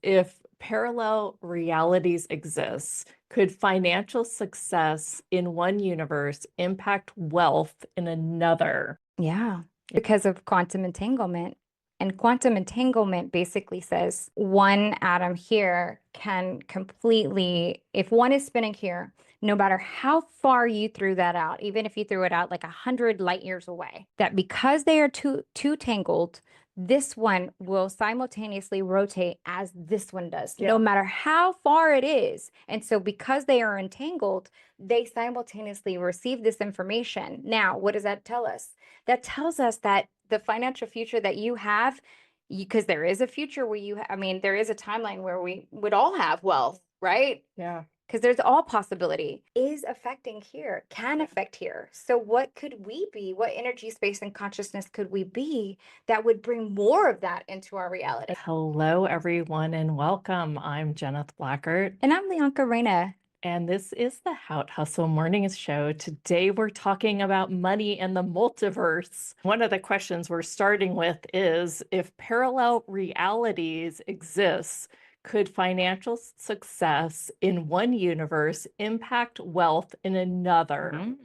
If parallel realities exist, could financial success in one universe impact wealth in another? Yeah, because of quantum entanglement. And quantum entanglement basically says one atom here can completely, if one is spinning here, no matter how far you threw that out, even if you threw it out like 100 light years away, that because they are too tangled, this one will simultaneously rotate as this one does, no matter how far it is. And so because they are entangled, they simultaneously receive this information. Now, what does that tell us? That tells us that the financial future that you have, because there is a future where I mean, there is a timeline where we would all have wealth, right? Yeah. Because there's all possibility, is affecting here, can affect here. So what could we be? What energy, space, and consciousness could we be that would bring more of that into our reality? Hello, everyone, and welcome. I'm Jeneth Blackert. And I'm Lyanca Reina. And this is the How Hustle Mornings Show. Today, we're talking about money and the multiverse. One of the questions we're starting with is, if parallel realities exist, could financial success in one universe impact wealth in another?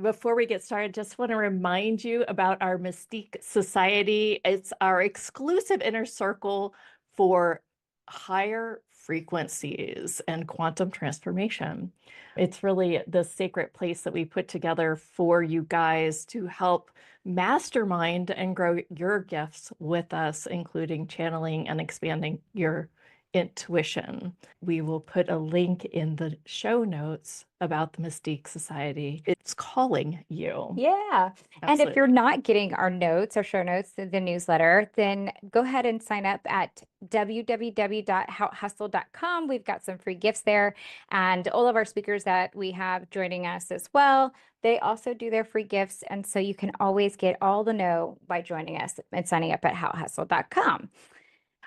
Before we get started, just want to remind you about our Mystique Society. It's our exclusive inner circle for higher frequencies and quantum transformation. It's really the sacred place that we put together for you guys to help mastermind and grow your gifts with us, including channeling and expanding your intuition. We will put a link in the show notes about the Mystique Society. It's calling you. Yeah. And if you're not getting our notes, our show notes, the newsletter, then go ahead and sign up at www.howhustle.com. We've got some free gifts there. And all of our speakers that we have joining us as well, they also do their free gifts. And so you can always get all the know by joining us and signing up at howhustle.com.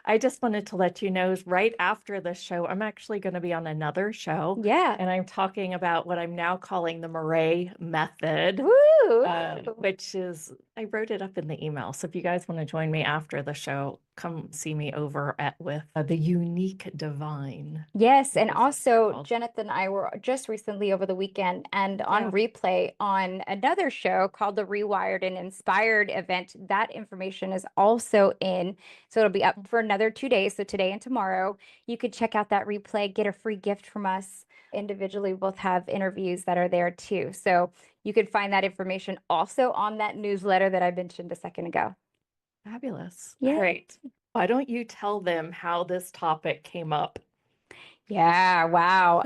I just wanted to let you know right after the show, I'm actually going to be on another show. Yeah. And I'm talking about what I'm now calling the Murray method, which is, I wrote it up in the email. So if you guys want to join me after the show, come see me over with the Unique Divine. Yes. And also, Jeneth and I were just recently over the weekend and on replay on another show called the Rewired and Inspired event. That information is also in. So it'll be up for another 2 days. So today and tomorrow, you could check out that replay, get a free gift from us. Individually, we both have interviews that are there too. So you could find that information also on that newsletter that I mentioned a second ago. Fabulous. Yeah. All right. Why don't you tell them how this topic came up? Yeah, wow.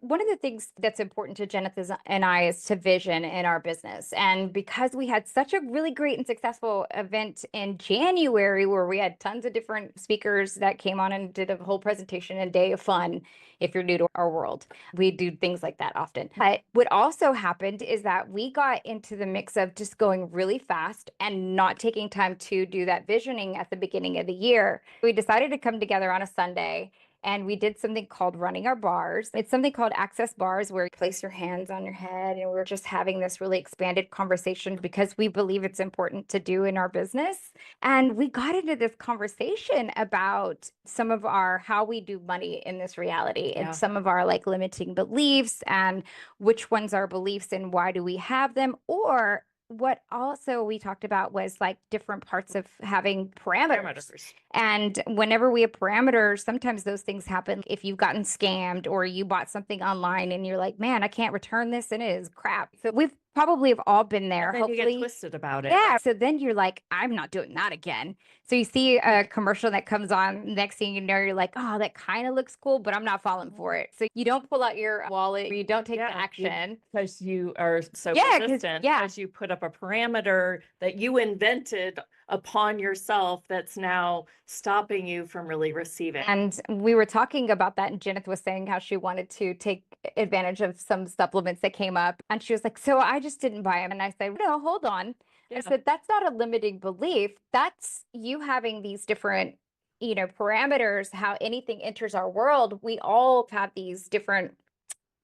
One of the things that's important to Jeneth and I is to vision in our business. And because we had such a really great and successful event in January where we had tons of different speakers that came on and did a whole presentation and day of fun, if you're new to our world, we do things like that often. But what also happened is that we got into the mix of just going really fast and not taking time to do that visioning at the beginning of the year. We decided to come together on a Sunday. And we did something called running our bars. It's something called access bars where you place your hands on your head. And we're just having this really expanded conversation because we believe it's important to do in our business. And we got into this conversation about some of how we do money in this reality and some of our like limiting beliefs and which ones are beliefs and why do we have them, or what also we talked about was like different parts of having parameters. And whenever we have parameters, sometimes those things happen. If you've gotten scammed or you bought something online and you're like, man, I can't return this and it is crap. So we've probably have all been there. And hopefully you get twisted about it. Yeah. So then you're like, I'm not doing that again. So you see a commercial that comes on, next thing you know, you're like, oh, that kind of looks cool, but I'm not falling for it. So you don't pull out your wallet, you don't take the action. Because you are so persistent, because you put up a parameter that you invented upon yourself that's now stopping you from really receiving. And we were talking about that, and Jeneth was saying how she wanted to take advantage of some supplements that came up. And she was like, so I just didn't buy them. And I said, no, hold on. I said, that's not a limiting belief. That's you having these different, parameters, how anything enters our world. We all have these different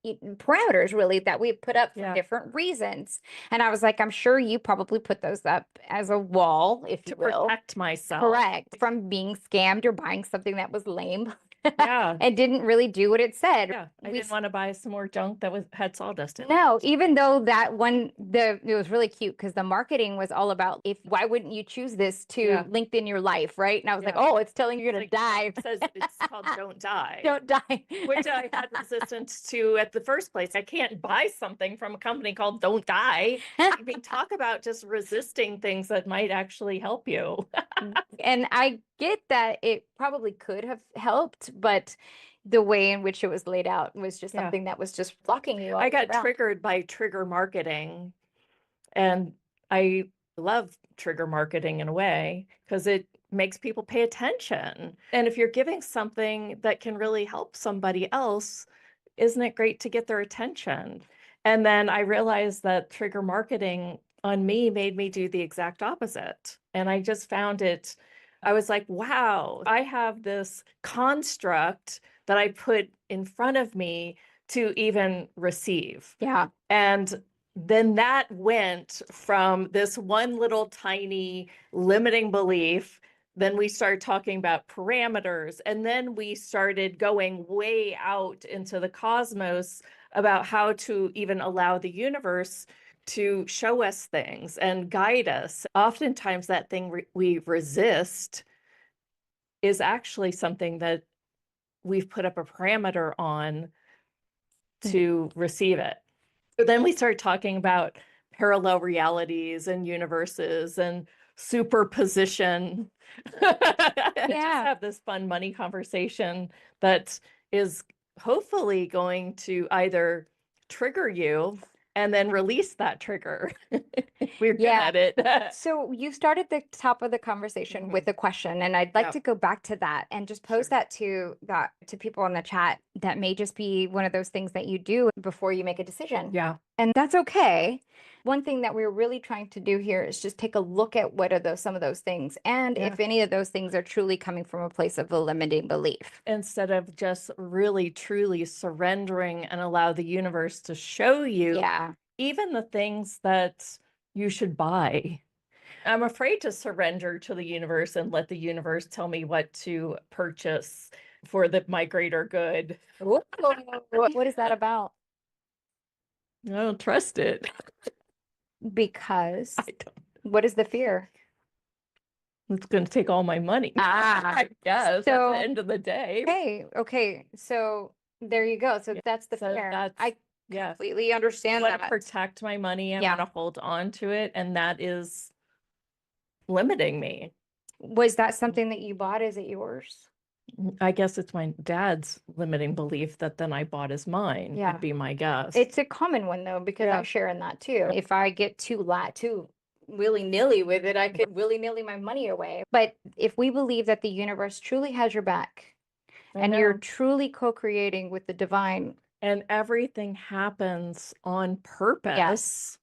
parameters really that we put up for Yeah. different reasons. And I was like, I'm sure you probably put those up as a wall, if you To will. protect myself. Correct. From being scammed or buying something that was lame. Yeah. And didn't really do what it said. Yeah. I We didn't want to buy some more junk that had sawdust in it. No, even though that one, it was really cute because the marketing was all about why wouldn't you choose this to Yeah. LinkedIn your life, right? And I was like, Yeah. oh, it's telling you you're gonna Like, die. It says it's called Don't Die. Don't die. Which I had resistance to at the first place. I can't buy something from a company called Don't Die. I mean, talk about just resisting things that might actually help you. And I get that it probably could have helped, but the way in which it was laid out was just Yeah. something that was just blocking you. I got around. triggered by trigger marketing, and I love trigger marketing in a way because it makes people pay attention. And if you're giving something that can really help somebody else, isn't it great to get their attention? And then I realized that trigger marketing on me made me do the exact opposite. And I just found it, I was like, wow, I have this construct that I put in front of me to even receive. Yeah. And then that went from this one little tiny limiting belief. Then we started talking about parameters, and then we started going way out into the cosmos about how to even allow the universe to show us things and guide us. Oftentimes that thing we resist is actually something that we've put up a parameter on to receive it. So then we started talking about parallel realities and universes and superposition. Just have this fun money conversation that is hopefully going to either trigger you and then release that trigger. We're good at it. So you started the top of the conversation with a question, and I'd like to go back to that and just pose that to people in the chat. That may just be one of those things that you do before you make a decision. Yeah. And that's okay. One thing that we're really trying to do here is just take a look at what are some of those things, and if any of those things are truly coming from a place of a limiting belief. Instead of just really, truly surrendering and allow the universe to show you even the things that you should buy. I'm afraid to surrender to the universe and let the universe tell me what to purchase for my greater good. What is that about? I don't trust it. Because I don't. What is the fear? It's going to take all my money. I guess So at the end of the day. Okay. So there you go. So that's the fear. I completely understand I want that. to protect my money. I want to hold on to it. And that is limiting me. Was that something that you bought? Is it yours? I guess it's my dad's limiting belief that then I bought as mine, would be my guess. It's a common one though, because I share in that too. If I get too willy-nilly with it, I could willy-nilly my money away. But if we believe that the universe truly has your back and you're truly co-creating with the divine, and everything happens on purpose,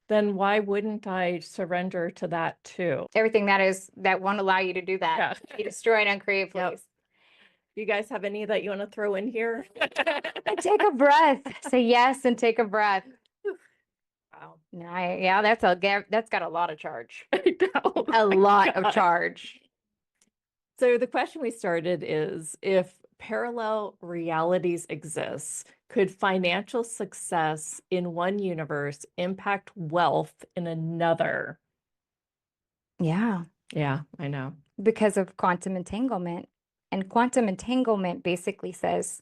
then why wouldn't I surrender to that too? Everything that won't allow you to do that. You destroy and uncreate, please. You guys have any that you want to throw in here? Take a breath. Say yes and take a breath. Wow. That's got a lot of charge. I know. A lot of charge. So the question we started is, if parallel realities exist, could financial success in one universe impact wealth in another? Yeah. Yeah, I know. Because of quantum entanglement. And quantum entanglement basically says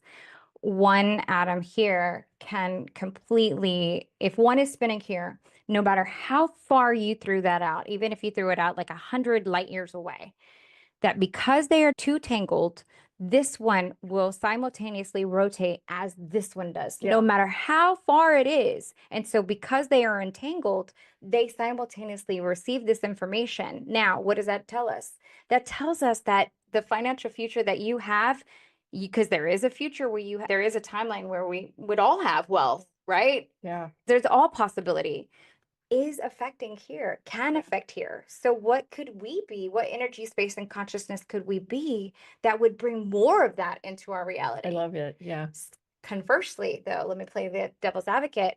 one atom here can completely, if one is spinning here, no matter how far you threw that out, even if you threw it out like 100 light years away, that because they are too tangled, this one will simultaneously rotate as this one does, no matter how far it is. And so because they are entangled, they simultaneously receive this information. Now, what does that tell us? That tells us that the financial future that you have, because there is a future where there is a timeline where we would all have wealth, right? Yeah. There's all possibility. Is affecting here, can affect here. So what could we be? What energy, space, and consciousness could we be that would bring more of that into our reality? I love it. Yeah. Conversely, though, let me play the devil's advocate.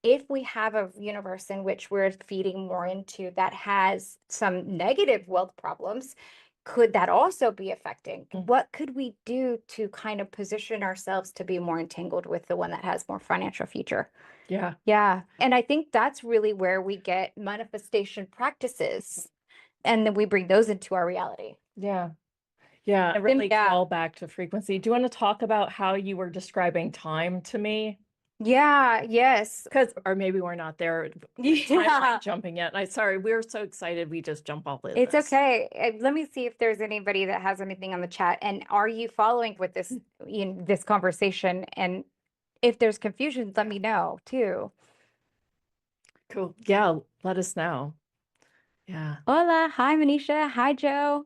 If we have a universe in which we're feeding more into that has some negative wealth problems, could that also be affecting? What could we do to kind of position ourselves to be more entangled with the one that has more financial future? Yeah. Yeah. And I think that's really where we get manifestation practices, and then we bring those into our reality. Yeah. Yeah. And Really yeah. call back to frequency. Do you want to talk about how you were describing time to me? Yeah, yes. Or maybe we're not there. Yeah. Timeline jumping yet. Sorry, we're so excited. We just jump all in It's this. okay. Let me see if there's anybody that has anything on the chat. And are you following with this, this conversation? And if there's confusion, let me know too. Cool. Yeah, let us know. Yeah. Hola. Hi, Manisha. Hi, Joe.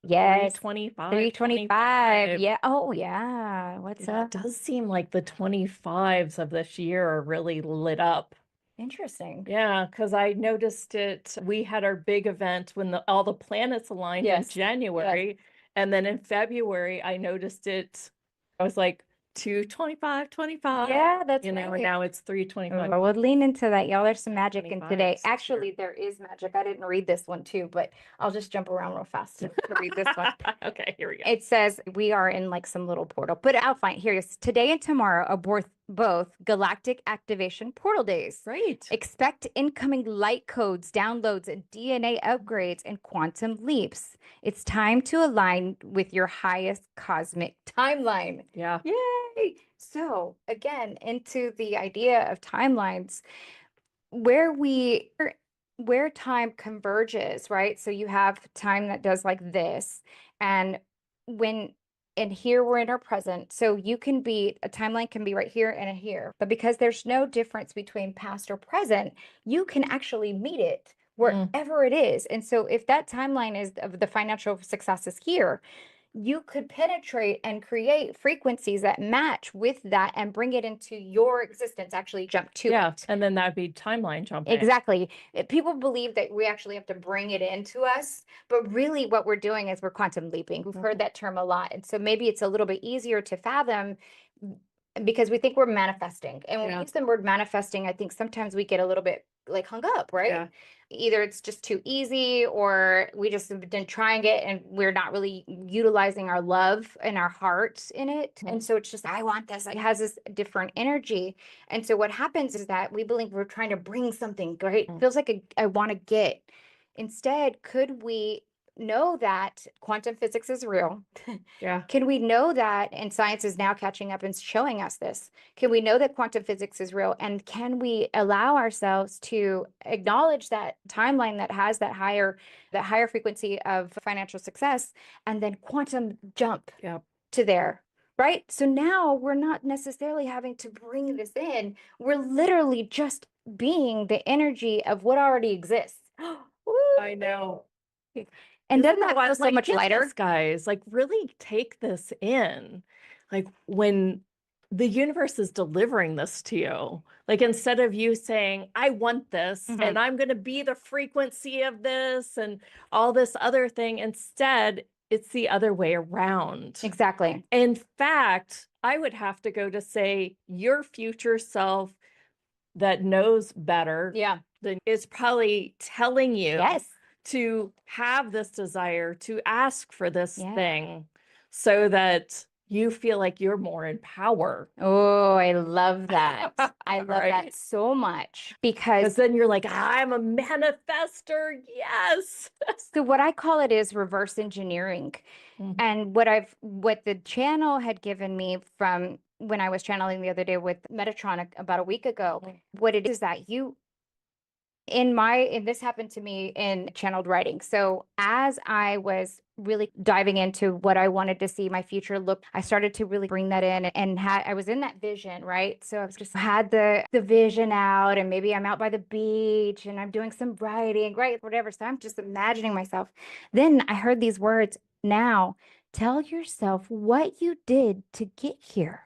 Yes. 325. 325. Yeah. Oh, yeah. What's It up? does seem like the 25s of this year are really lit up. Interesting. Yeah, because I noticed it. We had our big event when all the planets aligned in Yes. January. And then in February, I noticed it. I was like, 225, 25. Yeah, that's And right. now it's 325. Oh, well, lean into that, y'all. There's some magic in today. 25s. Actually, there is magic. I didn't read this one too, but I'll just jump around real fast to read this one. Okay, here we go. It says we are in like some little portal, but I'll find here it is. Today and tomorrow are both galactic activation portal days. Right. Expect incoming light codes, downloads, and DNA upgrades and quantum leaps. It's time to align with your highest cosmic timeline. Yeah. Yay! So again, into the idea of timelines, where time converges, right? So you have time that does like this, and here we're in our present. So a timeline can be right here and here, but because there's no difference between past or present, you can actually meet it wherever it is. And so if that timeline is of the financial success is here, you could penetrate and create frequencies that match with that and bring it into your existence, actually jump to it. And then that'd be timeline jumping. Exactly. People believe that we actually have to bring it into us, but really what we're doing is we're quantum leaping. We've heard that term a lot. And so maybe it's a little bit easier to fathom because we think we're manifesting. And when we use the word manifesting, I think sometimes we get a little bit like hung up, right? Yeah. Either it's just too easy or we just have been trying it and we're not really utilizing our love and our heart in it. And so it's just, I want this. It has this different energy. And so what happens is that we believe we're trying to bring something great. It feels like I want to get. Instead, could we know that quantum physics is real? Yeah. Can we know that, and science is now catching up and showing us this, can we know that quantum physics is real? And can we allow ourselves to acknowledge that timeline that has that higher frequency of financial success and then quantum jump to there? Right? So now we're not necessarily having to bring this in. We're literally just being the energy of what already exists. I know. And doesn't that feel so much lighter? Guys, like really take this in. Like when the universe is delivering this to you, like instead of you saying, I want this and I'm going to be the frequency of this and all this other thing, instead, it's the other way around. Exactly. In fact, I would have to go to say your future self that knows better than is probably telling you to have this desire, to ask for this thing so that you feel like you're more in power. Oh, I love that. I love that so much because then you're like, I'm a manifester. Yes. So what I call it is reverse engineering. And what the channel had given me from when I was channeling the other day with Metatron about a week ago, what it is that this happened to me in channeled writing. So as I was really diving into what I wanted to see my future look, I started to really bring that in and I was in that vision, right? So I was just had the vision out and maybe I'm out by the beach and I'm doing some writing, right? Whatever. So I'm just imagining myself. Then I heard these words, now tell yourself what you did to get here.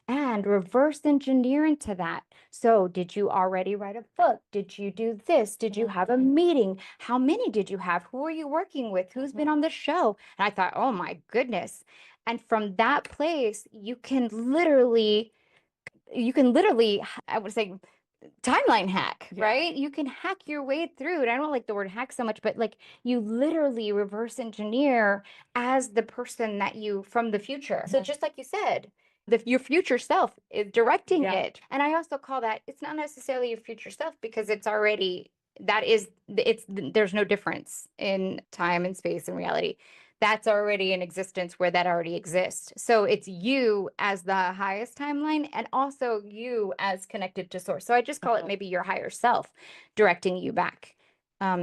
And reverse engineer into that. So did you already write a book? Did you do this? Did you have a meeting? How many did you have? Who are you working with? Who's been on the show? And I thought, oh my goodness. And from that place, you can literally, I would say, timeline hack, Yeah. right? You can hack your way through it. I don't like the word hack so much, but like you literally reverse engineer as the person that you from the future. So just like you said, your future self is directing Yeah. it. And I also call that, it's not necessarily your future self because it's already, there's no difference in time and space and reality. That's already in existence where that already exists. So it's you as the highest timeline and also you as connected to source. So I just call it maybe your higher self directing you back,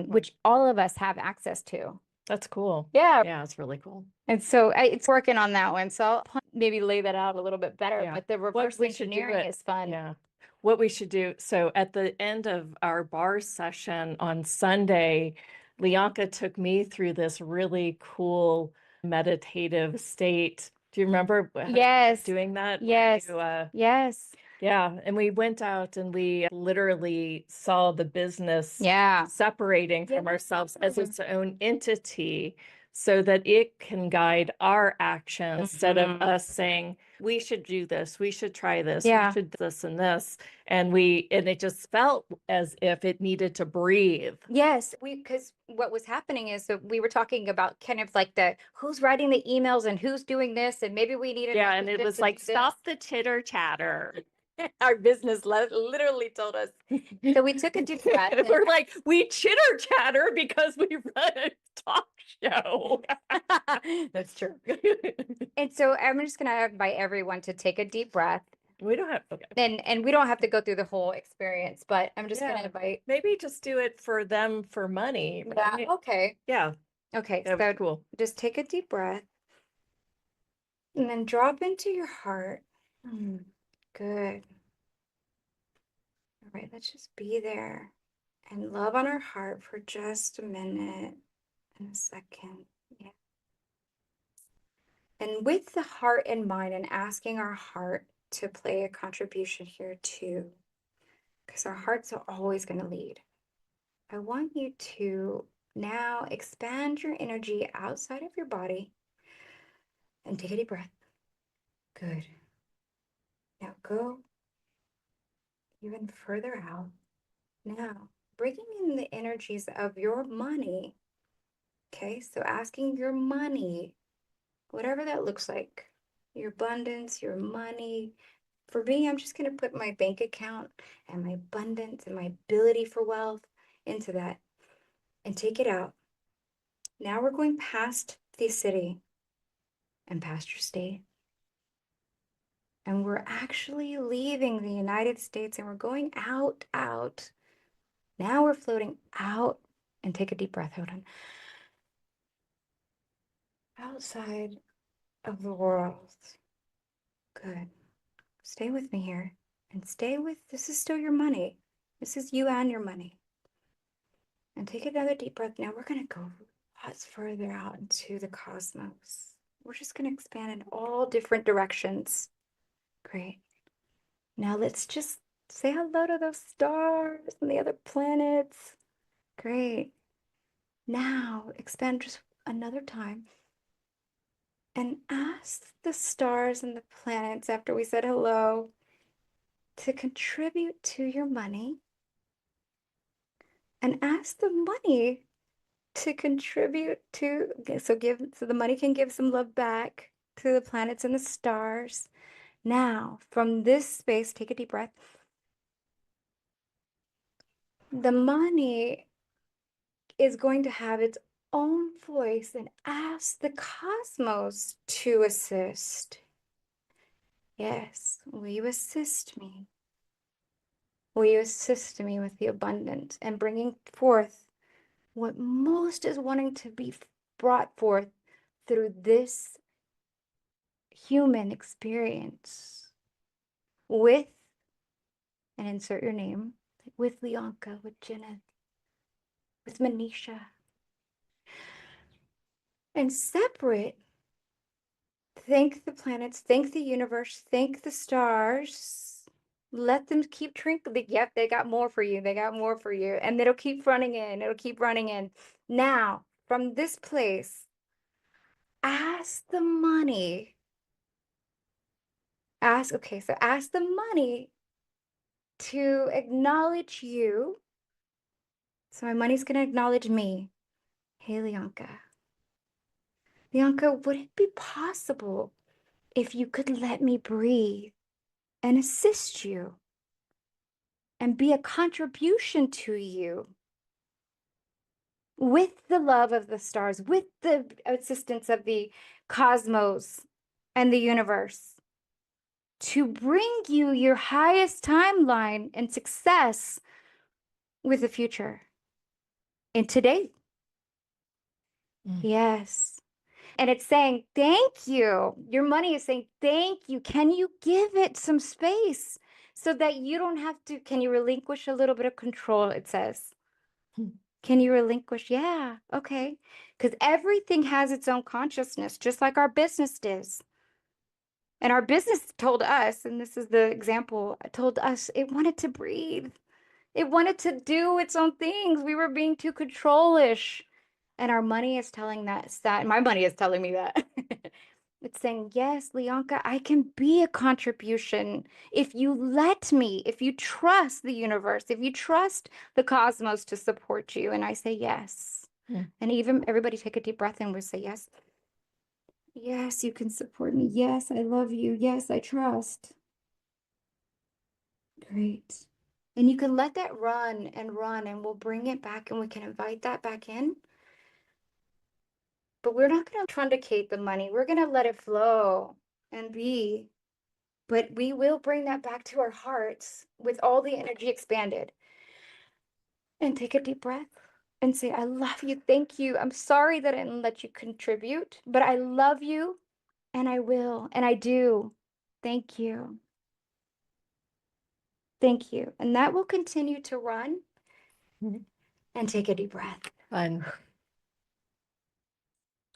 which all of us have access to. That's cool. Yeah. Yeah, it's really cool. And so it's working on that one. So I'll maybe lay that out a little bit better, Yeah. but the What reverse we should do engineering it. is fun. Yeah. What we should do. So at the end of our bar session on Sunday, Lyanca took me through this really cool meditative state. Do you remember Yes. doing that? Yes. Yes. Yeah. And we went out and we literally saw the business Yeah. separating from ourselves as its own entity so that it can guide our actions instead of us saying, we should do this, we should try this, we Yeah. should this and this. And it just felt as if it needed to breathe. Yes, because what was happening is that we were talking about kind of like the who's writing the emails and who's doing this, and maybe we needed Yeah, and it was like, stop the chitter chatter. Our business literally told us. So we took a deep breath. We're like, we chitter chatter because we run a talk show. That's true. And so I'm just going to invite everyone to take a deep breath. We don't have, okay. And we don't have to go through the whole experience, but I'm just going Yeah. to invite. Maybe just do it for them for money. Yeah. Right? Okay. Yeah. Okay. That So was cool. just take a deep breath and then drop into your heart. Good. All right, let's just be there and love on our heart for just a minute and a second. Yeah. And with the heart in mind and asking our heart to play a contribution here too, because our hearts are always going to lead. I want you to now expand your energy outside of your body and take a deep breath. Good. Now go even further out. Now, bringing in the energies of your money. Okay, so asking your money, whatever that looks like, your abundance, your money. For me, I'm just going to put my bank account and my abundance and my ability for wealth into that and take it out. Now we're going past the city and past your state. And we're actually leaving the United States and we're going out. Now we're floating out and take a deep breath. Hold on. Outside of the world. Good. Stay with me here and this is still your money. This is you and your money. And take another deep breath. Now we're going to go lots further out into the cosmos. We're just going to expand in all different directions. Great. Now let's just say hello to those stars and the other planets. Great. Now expand just another time and ask the stars and the planets after we said hello to contribute to your money, and ask the money to contribute to, so the money can give some love back to the planets and the stars. Now, from this space, take a deep breath. The money is going to have its own voice and ask the cosmos to assist. Yes, will you assist me? Will you assist me with the abundance and bringing forth what most is wanting to be brought forth through this human experience with, and insert your name, with Lyanca, with Jeneth, with Manisha. And separate, thank the planets, thank the universe, thank the stars. Let them keep twinkling. Yep, they got more for you. They got more for you. And it'll keep running in. It'll keep running in. Now, from this place, ask the money. Ask the money to acknowledge you. So my money's going to acknowledge me. Hey, Lyanca. Lyanca, would it be possible if you could let me breathe and assist you and be a contribution to you with the love of the stars, with the assistance of the cosmos and the universe, to bring you your highest timeline and success with the future in today? Yes. And it's saying, thank you. Your money is saying, thank you. Can you give it some space so that you don't have to? Can you relinquish a little bit of control? It says, can you relinquish? Yeah. Okay. Because everything has its own consciousness, just like our business does. And our business told us, and this is the example, it told us it wanted to breathe. It wanted to do its own things. We were being too controlish. And our money is telling us that. My money is telling me that. It's saying, yes, Lyanca, I can be a contribution if you let me, if you trust the universe, if you trust the cosmos to support you. And I say, yes. And even everybody take a deep breath and we say, yes. Yes, you can support me. Yes, I love you. Yes, I trust. Great. And you can let that run, and we'll bring it back and we can invite that back in. But we're not going to truncate the money. We're going to let it flow and be. But we will bring that back to our hearts with all the energy expanded. And take a deep breath and say, I love you. Thank you. I'm sorry that I didn't let you contribute, but I love you and I will. And I do. Thank you. Thank you. And that will continue to run. And take a deep breath. Fun.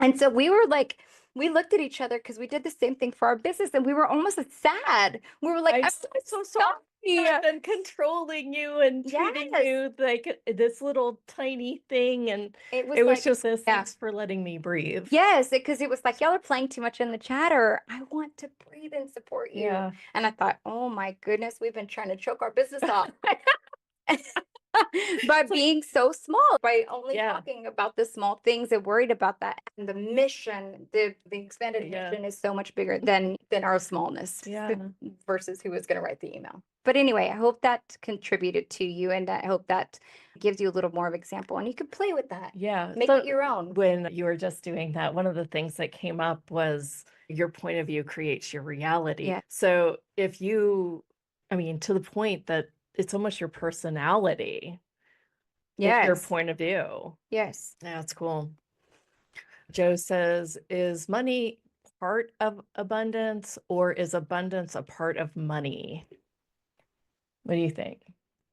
And so we were like, we looked at each other because we did the same thing for our business and we were almost sad. We were like, I'm so sorry. I've been controlling you and treating you like this little tiny thing. And it was like, just this, thanks for letting me breathe. Yes, because it was like, y'all are playing too much in the chatter. I want to breathe and support you. Yeah. And I thought, oh my goodness, we've been trying to choke our business off. By being so small, by only talking about the small things and worried about that. And the mission, the expanded mission is so much bigger than our smallness versus who was going to write the email. But anyway, I hope that contributed to you, and I hope that gives you a little more of example, and you can play with that. Yeah. Make it your own. When you were just doing that, one of the things that came up was your point of view creates your reality. Yeah. So if you, I mean, to the point that it's almost your personality. Yes. Your point of view. Yes. Yeah, that's cool. Joe says, is money part of abundance, or is abundance a part of money? What do you think?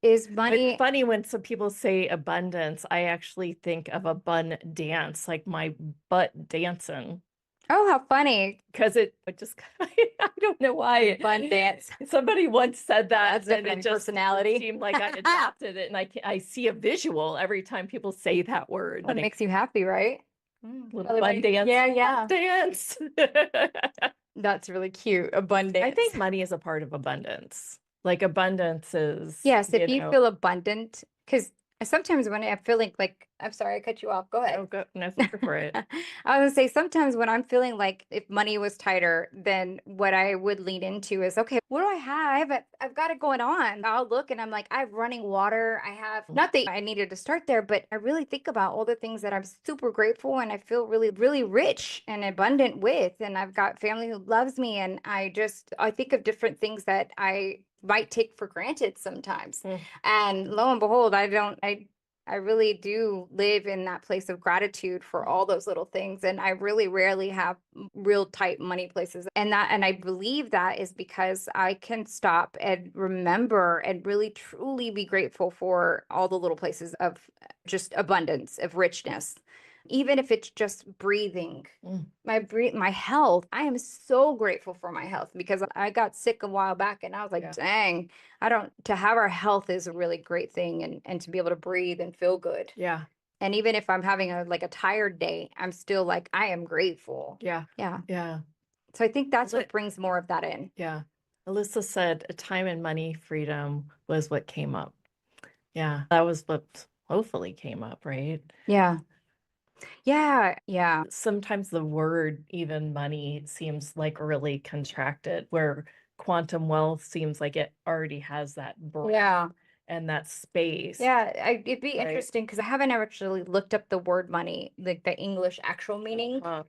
Is money... It's funny when some people say abundance, I actually think of a bun dance, like my butt dancing. Oh, how funny. Because it just, I don't know why. Fun dance. Somebody once said that, and it just personality. Seemed like I adopted it. And I see a visual every time people say that word. It makes you happy, right? Little bun dance. Yeah. Dance. That's really cute. Abundance. I think money is a part of abundance. Like abundance is. Yes, if you feel abundant, because sometimes when I'm feeling like, I'm sorry, I cut you off. Go ahead. Oh, go, no, go for it. I was gonna say, sometimes when I'm feeling like if money was tighter, then what I would lean into is, okay, what do I have? I've got it going on. I'll look and I'm like, I have running water. I have nothing. I needed to start there, but I really think about all the things that I'm super grateful and I feel really, really rich and abundant with. And I've got family who loves me. And I think of different things that I might take for granted sometimes. And lo and behold, I really do live in that place of gratitude for all those little things. And I really rarely have real tight money places. And I believe that is because I can stop and remember and really truly be grateful for all the little places of just abundance, of richness. Even if it's just breathing, my health. I am so grateful for my health because I got sick a while back and I was like, dang, to have our health is a really great thing, and to be able to breathe and feel good. Yeah. And even if I'm having a tired day, I'm still like, I am grateful. Yeah. Yeah. Yeah. So I think that's Well, what brings more of that in. Yeah. Alyssa said a time and money freedom was what came up. Yeah. That was what hopefully came up, right? Yeah. Yeah. Yeah. Sometimes the word even money seems like really contracted, where quantum wealth seems like it already has that breadth Yeah. and that space. Yeah. It'd be Right. interesting because I haven't actually looked up the word money, like the English actual meaning, Uh-huh.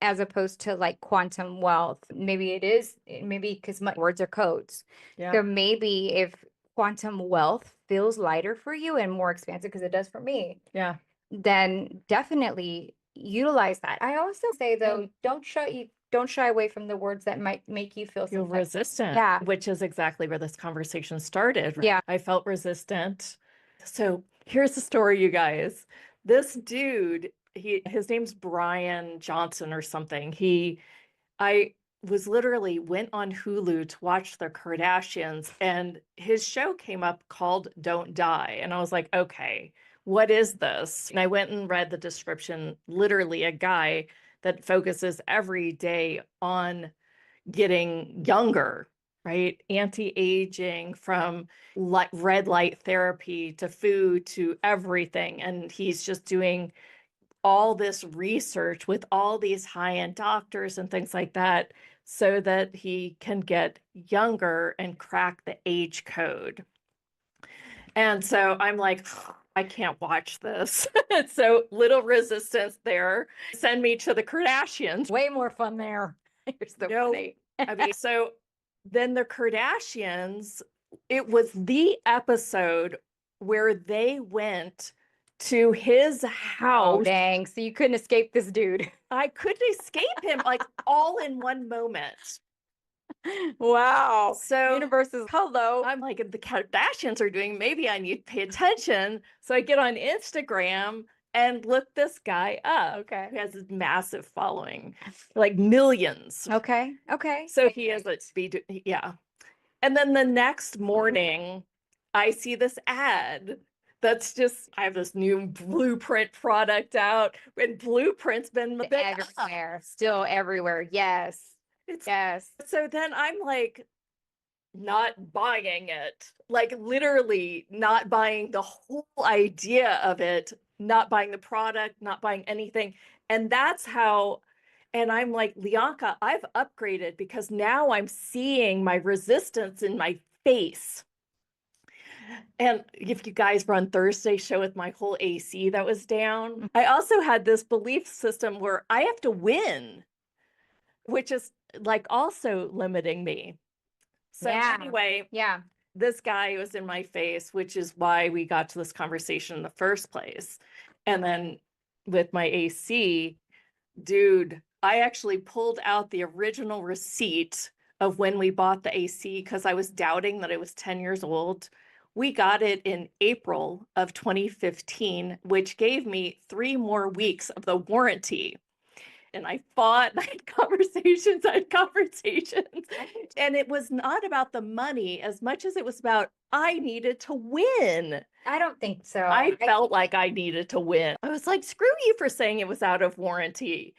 as opposed to like quantum wealth. Maybe it is, maybe because words are codes. Yeah. So maybe if quantum wealth feels lighter for you and more expansive, because it does for me, Yeah. then definitely utilize that. I also say though, don't shy away from the words that might make you feel Feel some type- resistant. Yeah. Which is exactly where this conversation started. Right? Yeah. I felt resistant. So here's the story, you guys. This dude, his name's Brian Johnson or something. I was literally went on Hulu to watch the Kardashians, and his show came up called Don't Die. And I was like, okay, what is this? And I went and read the description, literally a guy that focuses every day on getting younger, right? Anti-aging, from red light therapy to food to everything. And he's just doing all this research with all these high-end doctors and things like that so that he can get younger and crack the age code. And so I'm like, I can't watch this. So little resistance there. Send me to the Kardashians. Way more fun there. You're so No, funny. I mean, so then the Kardashians, it was the episode where they went to his Oh, house. dang. So you couldn't escape this dude. I couldn't escape him, like all in one moment. Wow. So Universe is hello. I'm like, if the Kardashians are doing, maybe I need to pay attention. So I get on Instagram and look this guy up. Okay. He has this massive following, like millions. Okay. Okay. So he has a speed, yeah. And then the next morning, I see this ad that's just, I have this new Blueprint product out, and Blueprint's been Everywhere. Still everywhere. Yes. Yes. So then I'm like, not buying it, like literally not buying the whole idea of it, not buying the product, not buying anything. And that's how, and I'm like, Lyanca, I've upgraded because now I'm seeing my resistance in my face. And if you guys were on Thursday's show with my whole AC that was down, I also had this belief system where I have to win, which is like also limiting me. So anyway, Yeah. this guy was in my face, which is why we got to this conversation in the first place. And then with my AC, dude, I actually pulled out the original receipt of when we bought the AC because I was doubting that it was 10 years old. We got it in April of 2015, which gave me 3 more weeks of the warranty. And I fought, I had conversations, And it was not about the money as much as it was about I needed to win. I don't think so. I felt like I needed to win. I was like, screw you for saying it was out of warranty.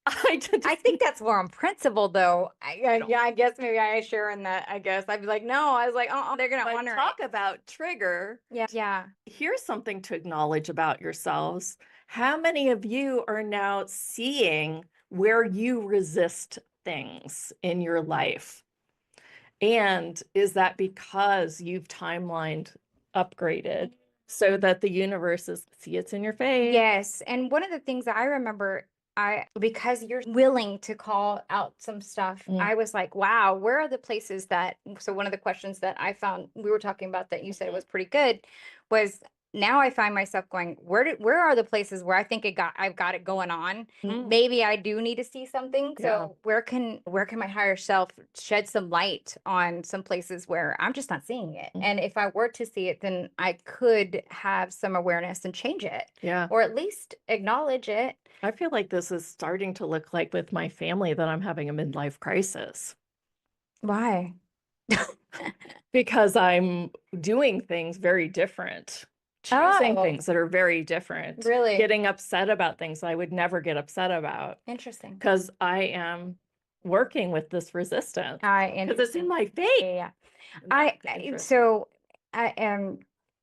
I think that's more on principle, though. I guess maybe I share in that. I guess I'd be like, no. I was like, oh, they're gonna honor talk about trigger. Yeah. Here's something to acknowledge about yourselves. How many of you are now seeing where you resist things in your life? And is that because you've timelined upgraded so that the universe see it's in your face? Yes. And one of the things I remember, because you're willing to call out some stuff, I was like, wow, where are the places that, so one of the questions that I found we were talking about that you said was pretty good was, now I find myself going, where are the places where I think I've got it going on? Maybe I do need to see something. So where can my higher self shed some light on some places where I'm just not seeing it? And if I were to see it, then I could have some awareness and change it. Yeah. Or at least acknowledge it. I feel like this is starting to look like with my family that I'm having a midlife crisis. Why? Because I'm doing things very different. choosing Oh, things that are very different, really? getting upset about things I would never get upset about Interesting. because I am working with this resistance because it's in Interesting. my face. Yeah. That's interesting. So I am,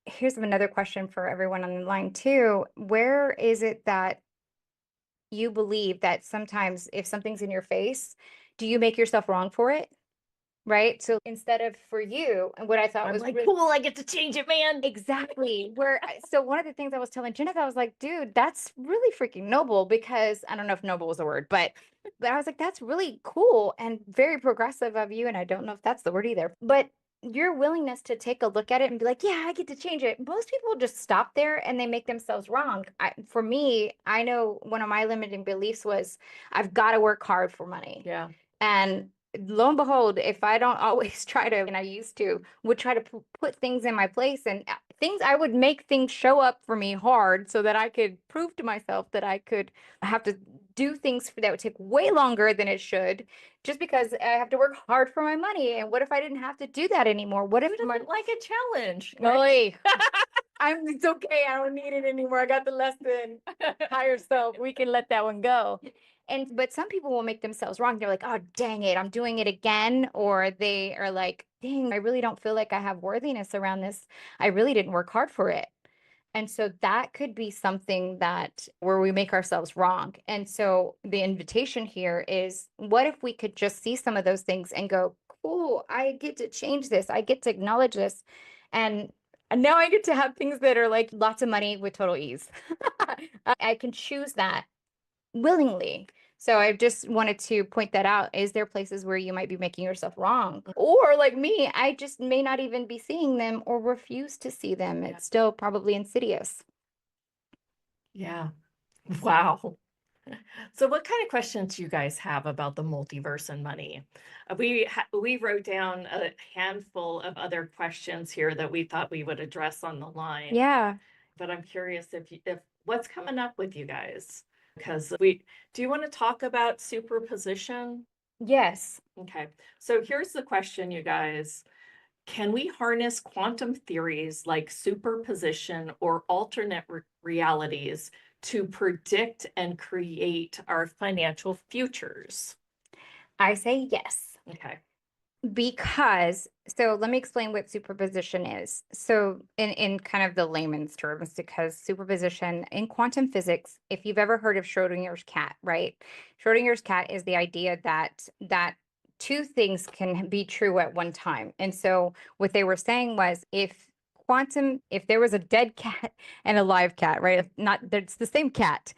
here's another question for everyone on the line too. Where is it that you believe that sometimes if something's in your face, do you make yourself wrong for it? Right? So instead of for you, and what I thought I'm was like, really cool, I get to change it, man. exactly so one of the things I was telling Jeneth, I was like, dude, that's really freaking noble, because I don't know if noble was a word, but I was like, that's really cool and very progressive of you. And I don't know if that's the word either, but your willingness to take a look at it and be like, yeah, I get to change it. Most people just stop there and they make themselves wrong. For me, I know one of my limiting beliefs was I've got to work hard for money. Yeah. And lo and behold, if I don't always try to, and I used to, would try to put things in my place and things, I would make things show up for me hard so that I could prove to myself that I could have to do things that would take way longer than it should, just because I have to work hard for my money. And what if I didn't have to do that anymore? What if Who my doesn't like a challenge? Oy. It's okay. I don't need it anymore. I got the lesson. Higher self. We can let that one go. But some people will make themselves wrong. They're like, oh, dang it, I'm doing it again. Or they are like, dang, I really don't feel like I have worthiness around this. I really didn't work hard for it. And so that could be something that where we make ourselves wrong. And so the invitation here is, what if we could just see some of those things and go, cool, I get to change this. I get to acknowledge this. And now I get to have things that are like lots of money with total ease. I can choose that willingly. So I just wanted to point that out. Is there places where you might be making yourself wrong? Or like me, I just may not even be seeing them or refuse to see them. It's still probably insidious. Yeah. Wow. So what kind of questions do you guys have about the multiverse and money? We wrote down a handful of other questions here that we thought we would address on the line. Yeah. But I'm curious if what's coming up with you guys, because do you want to talk about superposition? Yes. Okay. So here's the question, you guys. Can we harness quantum theories like superposition or alternate realities to predict and create our financial futures? I say yes. Okay. Because, so let me explain what superposition is. So in kind of the layman's terms, because superposition in quantum physics, if you've ever heard of Schrodinger's cat, right? Schrodinger's cat is the idea that two things can be true at one time. And so what they were saying was, if there was a dead cat and a live cat, right? Not, it's the same cat.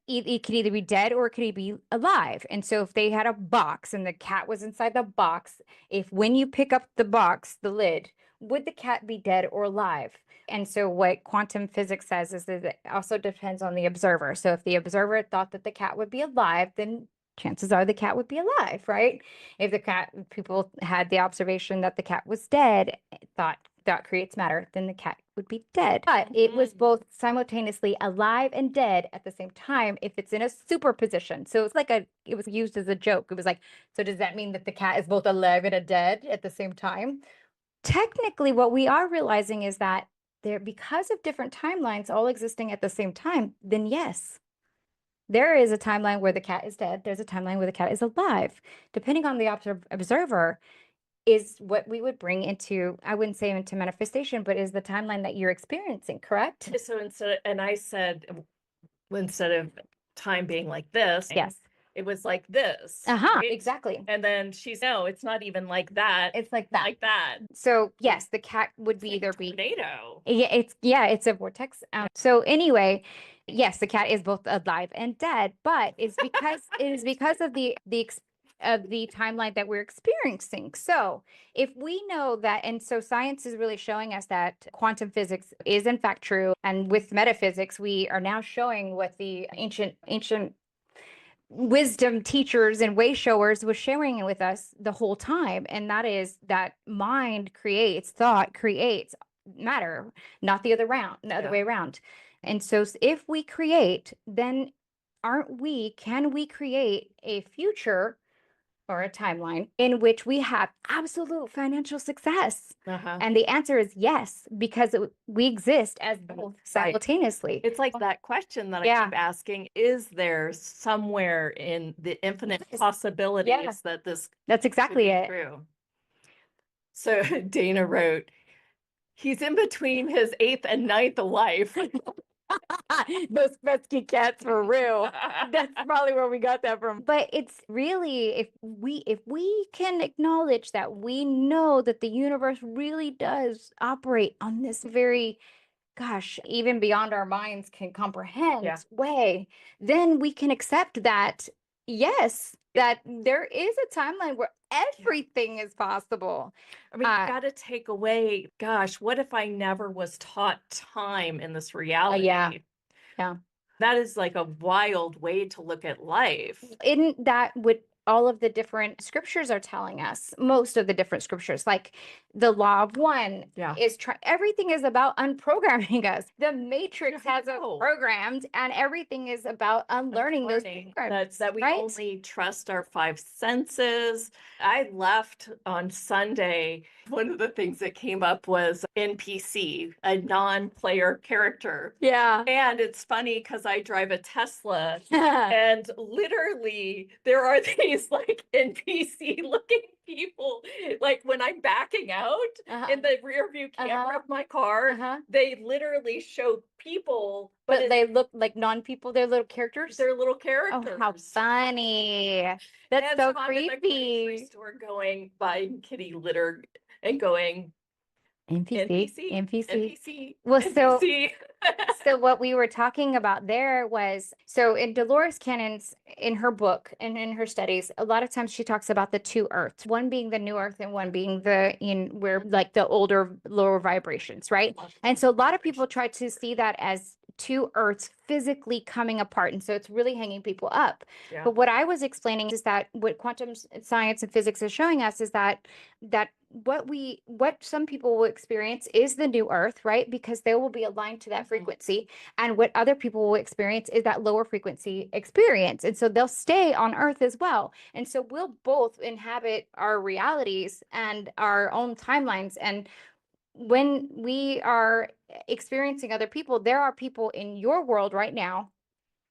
It could either be dead or it could be alive. And so if they had a box and the cat was inside the box, if when you pick up the box, the lid, would the cat be dead or alive? And so what quantum physics says is that it also depends on the observer. So if the observer thought that the cat would be alive, then chances are the cat would be alive, right? If people had the observation that the cat was dead, thought that creates matter, then the cat would be dead. But it was both simultaneously alive and dead at the same time if it's in a superposition. So it's like it was used as a joke. It was like, so does that mean that the cat is both alive and dead at the same time? Technically, what we are realizing is that because of different timelines all existing at the same time, then yes, there is a timeline where the cat is dead. There's a timeline where the cat is alive. Depending on the observer, is what we would bring into, I wouldn't say into manifestation, but is the timeline that you're experiencing, correct? So I said, instead of time being like this, Yes. it was like this. Uh-huh, right? exactly. And then no, it's not even like that. It's like that. Like that. So yes, the cat would be either be tornado. It's a vortex. So anyway, yes, the cat is both alive and dead, but it is because of the timeline that we're experiencing. So if we know that, and so science is really showing us that quantum physics is in fact true, and with metaphysics, we are now showing what the ancient wisdom teachers and way showers was sharing with us the whole time. And that is that thought creates matter, not the other way around. And so if we create, then can we create a future or a timeline in which we have absolute financial success? And the answer is yes, because we exist as both simultaneously. It's like that question that I keep asking, is there somewhere in the infinite possibilities that this That's exactly it. true? So Dana wrote, he's in between his 8th and 9th life. Those pesky cats for real. That's probably where we got that from. But it's really, if we can acknowledge that we know that the universe really does operate on this very, gosh, even beyond our minds can comprehend way, then we can accept that, yes, that there is a timeline where everything is possible. I mean, you got to take away, gosh, what if I never was taught time in this reality? Yeah. That is like a wild way to look at life. Isn't that what all of the different scriptures are telling us? Most of the different scriptures, like the law of one is everything is about unprogramming us. The matrix has us programmed, and everything is about unlearning those programs. That we only trust our 5 senses. I left on Sunday. One of the things that came up was NPC, a non-player character. Yeah. And it's funny because I drive a Tesla and literally there are these like NPC looking people. Like when I'm backing out in the rear view camera of my car, they literally show people. But they look like non-people. They're little characters. They're little characters. Oh, how funny. That's so creepy. I'm in the grocery store going, buying kitty litter and going, NPC. Well, NPC. So what we were talking about there was, so in Dolores Cannon's, in her book and in her studies, a lot of times she talks about the 2 earths, one being the new earth and one being where like the older, lower vibrations, right? And so a lot of people try to see that as 2 earths physically coming apart. And so it's really hanging people up. But what I was explaining is that what quantum science and physics is showing us is that what some people will experience is the new earth, right? Because they will be aligned to that frequency. And what other people will experience is that lower frequency experience. And so they'll stay on earth as well. And so we'll both inhabit our realities and our own timelines. And when we are experiencing other people, there are people in your world right now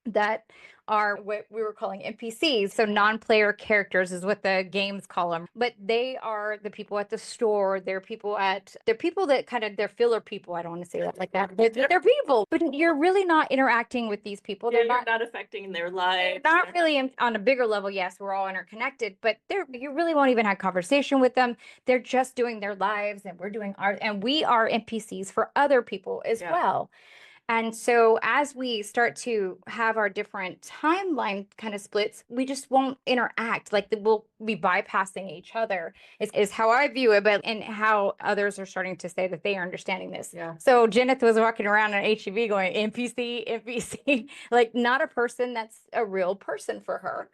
that are what we were calling NPCs. So non-player characters is what the games call them. But they are the people at the store. They're people that kind of, they're filler people. I don't want to say that like that. They're people, but you're really not interacting with these people. They're not affecting their lives. Not really on a bigger level. Yes, we're all interconnected, but you really won't even have conversation with them. They're just doing their lives, and we're doing ours, and we are NPCs for other people as well. And so as we start to have our different timeline kind of splits, we just won't interact. Like we'll be bypassing each other is how I view it, but and how others are starting to say that they are understanding this. So Jeneth was walking around on HEV going, NPC, like not a person that's a real person for her.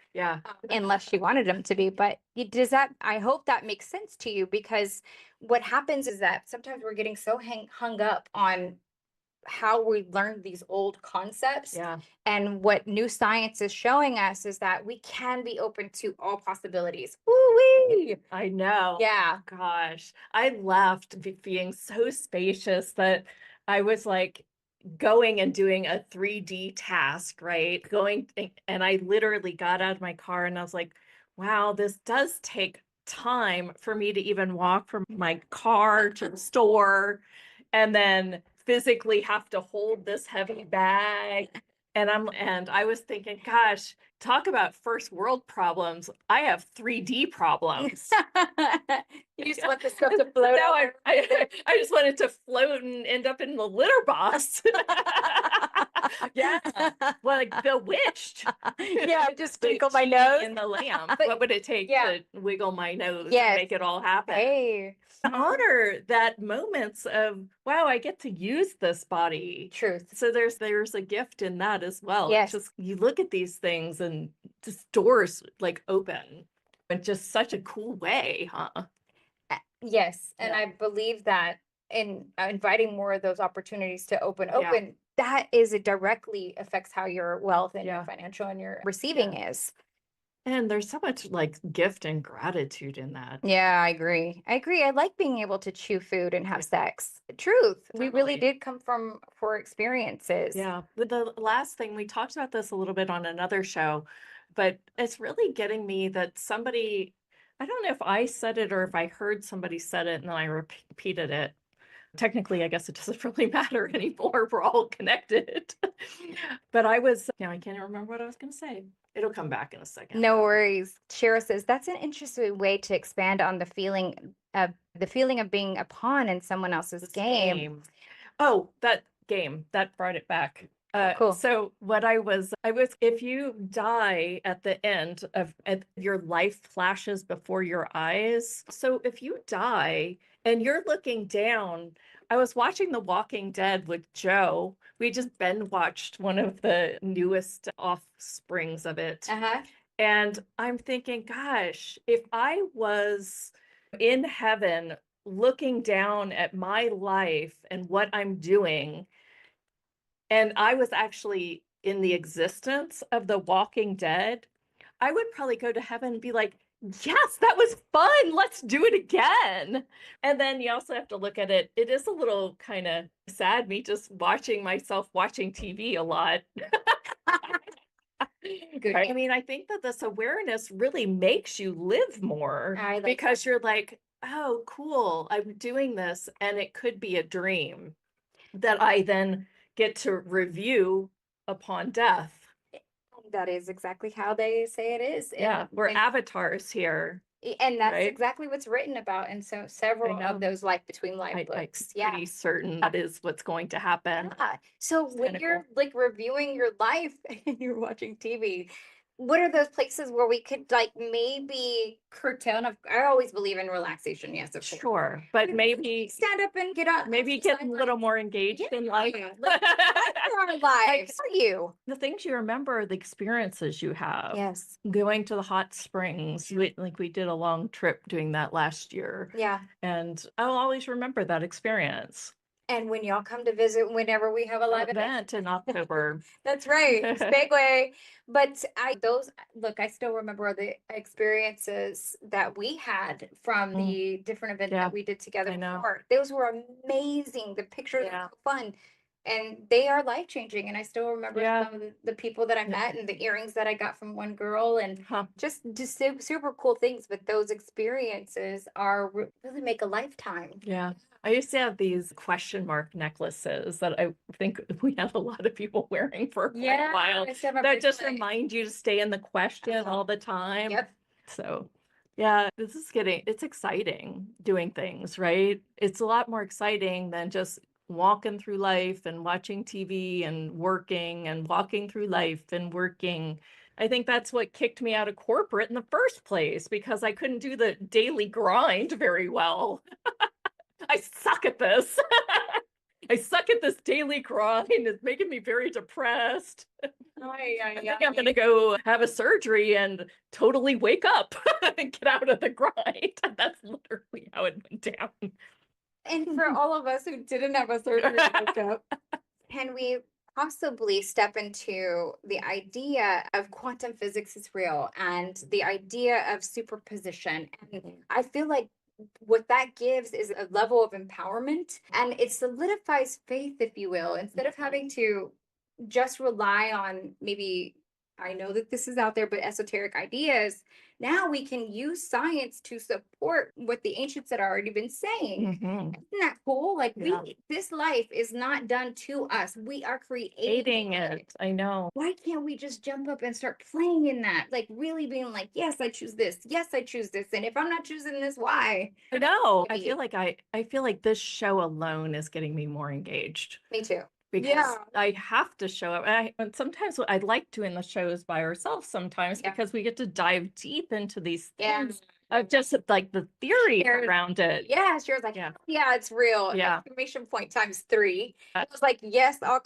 Unless she wanted them to be. But I hope that makes sense to you, because what happens is that sometimes we're getting so hung up on how we learned these old concepts. And what new science is showing us is that we can be open to all possibilities. Woo-wee! I know. Gosh, I left being so spacious that I was like going and doing a 3D task, right? And I literally got out of my car and I was like, wow, this does take time for me to even walk from my car to the store and then physically have to hold this heavy bag. And I was thinking, gosh, talk about first world problems. I have 3D problems. You just want the stuff to float. No, I just wanted to float and end up in the litter box. Like bewitched. Just twinkle my nose in the lamp. What would it take to wiggle my nose and make it all happen? Hey. Honor that moments of, wow, I get to use this body. Truth. So there's a gift in that as well. Yes. Just you look at these things and just doors like open in just such a cool way, huh? Yes. And I believe that in inviting more of those opportunities to open, that directly affects how your wealth and your financial and your receiving is. And there's so much like gift and gratitude in that. Yeah, I agree. I agree. I like being able to chew food and have sex. Truth. We really Totally. did come from for experiences. Yeah. But the last thing, we talked about this a little bit on another show, but it's really getting me that somebody, I don't know if I said it or if I heard somebody said it and then I repeated it. Technically, I guess it doesn't really matter anymore. We're all connected. But I was, I can't even remember what I was going to say. It'll come back in a second. No worries. Shira says that's an interesting way to expand on the feeling of being a pawn in someone else's game. Oh, that game that brought it back. Cool. So what I was, if you die at the end of your life flashes before your eyes. So if you die and you're looking down, I was watching The Walking Dead with Joe. We just binge watched one of the newest offsprings of it. And I'm thinking, gosh, if I was in heaven looking down at my life and what I'm doing, and I was actually in the existence of The Walking Dead, I would probably go to heaven and be like, yes, that was fun. Let's do it again. And then you also have to look at it. It is a little kind of sad, me just watching myself watching TV a lot. Good. I mean, I think that this awareness really makes you live more because you're like, oh, cool, I'm doing this. And it could be a dream that I then get to review upon death. That is exactly how they say it is. Yeah, we're avatars here. And that's right? exactly what's written about in so several of those Life Between Life books. I'm pretty certain that is what's going to happen. Yeah. So when you're like reviewing your life and you're watching TV, what are those places where we could like maybe curtail? And I always believe in relaxation. Yes, of course. Sure, but maybe stand up and get up. Maybe get a little more engaged in life. Like, our lives. For you, the things you remember are the experiences you have. Yes. Going to the hot springs, we did a long trip doing that last year. Yeah. And I'll always remember that experience. And when y'all come to visit, whenever we have a live event in October. That's right. Segue. But I still remember the experiences that we had from the different events that we did together before. Those were amazing. The pictures were so fun. And they are life-changing. And I still remember some of the people that I met and the earrings that I got from one girl and just super cool things. But those experiences really make a lifetime. Yeah. I used to have these question mark necklaces that I think we had a lot of people wearing for quite a while. That just remind you to stay in the question all the time. Yep. So yeah, it's exciting doing things, right? It's a lot more exciting than just walking through life and watching TV and working and walking through life and working. I think that's what kicked me out of corporate in the first place because I couldn't do the daily grind very well. I suck at this. I suck at this daily grind. It's making me very depressed. I think I'm going to go have a surgery and totally wake up and get out of the grind. That's literally how it went down. And for all of us who didn't have a surgery, can we possibly step into the idea of quantum physics is real and the idea of superposition? And I feel like what that gives is a level of empowerment and it solidifies faith, if you will, instead of having to just rely on maybe, I know that this is out there, but esoteric ideas. Now we can use science to support what the ancients had already been saying. Isn't that cool? Like this life is not done to us. We are creating it. I know. Why can't we just jump up and start playing in that? Like really being like, yes, I choose this. Yes, I choose this. And if I'm not choosing this, why? I know. I feel like this show alone is getting me more engaged. Me too. Because I have to show up. And sometimes I like doing the shows by ourselves sometimes because we get to dive deep into these things of just like the theory around it. Yeah, she was like, yeah, it's real. Yeah. Exclamation point times 3. It was like, yes, all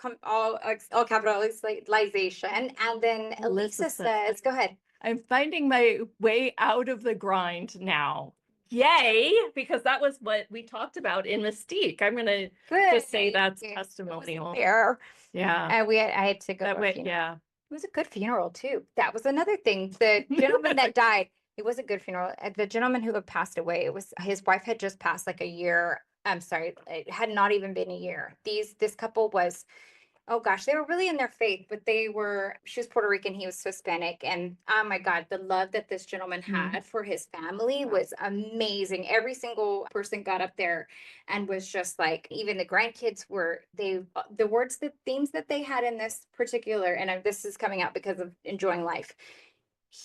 capitalization. And then Elisa says, go ahead. I'm finding my way out of the grind now. Yay, because that was what we talked about in Mystique. I'm going to just say that's testimonial. Fair. Yeah. And I had to go. It was a good funeral too. That was another thing. The gentleman that died, it was a good funeral. The gentleman who had passed away, it was his wife had just passed like a year. I'm sorry, it had not even been a year. This couple was, oh gosh, they were really in their faith, but she was Puerto Rican, he was Hispanic. And oh my God, the love that this gentleman had for his family was amazing. Every single person got up there and was just like, even the grandkids the themes that they had in this particular, and this is coming out because of enjoying life.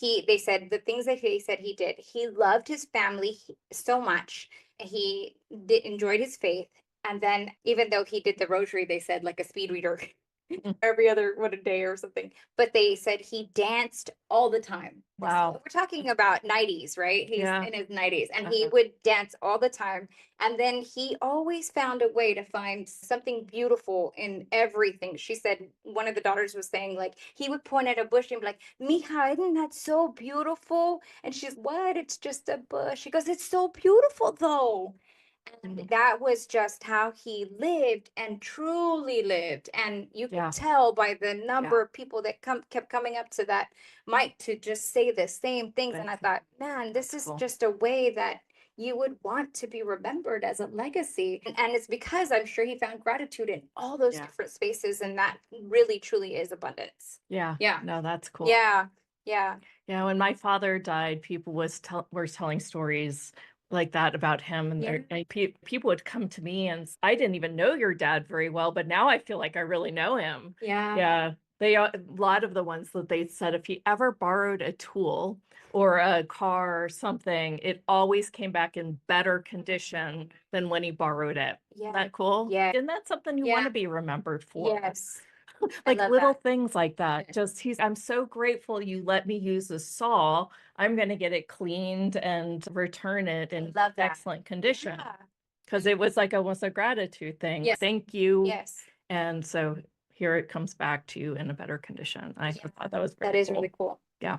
They said the things that he said he did. He loved his family so much. He enjoyed his faith. And then even though he did the rosary, they said like a speed reader every other a day or something. But they said he danced all the time. Wow. So we're talking about 90s, right? He's in his 90s and he would dance all the time. And then he always found a way to find something beautiful in everything. She said one of the daughters was saying, like, he would point at a bush and be like, Mija, isn't that so beautiful? And she's, what? It's just a bush. She goes, it's so beautiful though. And that was just how he lived and truly lived. And you could tell by the number of people that kept coming up to that mic to just say the same things. And I thought, man, this is just a way that you would want to be remembered as a legacy. And it's because I'm sure he found gratitude in all those different spaces. And that really, truly is abundance. Yeah. Yeah. No, that's cool. Yeah. Yeah. Yeah. When my father died, people were telling stories like that about him, and people would come to me and I didn't even know your dad very well, but now I feel like I really know him. Yeah. A lot of the ones that they said, if he ever borrowed a tool or a car or something, it always came back in better condition than when he borrowed it. Isn't that cool? Yeah. Isn't that something you want to be remembered for? Yes. Like little things like that. I'm so grateful you let me use a saw. I'm going to get it cleaned and return it in excellent condition. Because it was like almost a gratitude thing. Yes. Thank you. Yes. And so here it comes back to you in a better condition. I thought that was That is really cool. Yeah.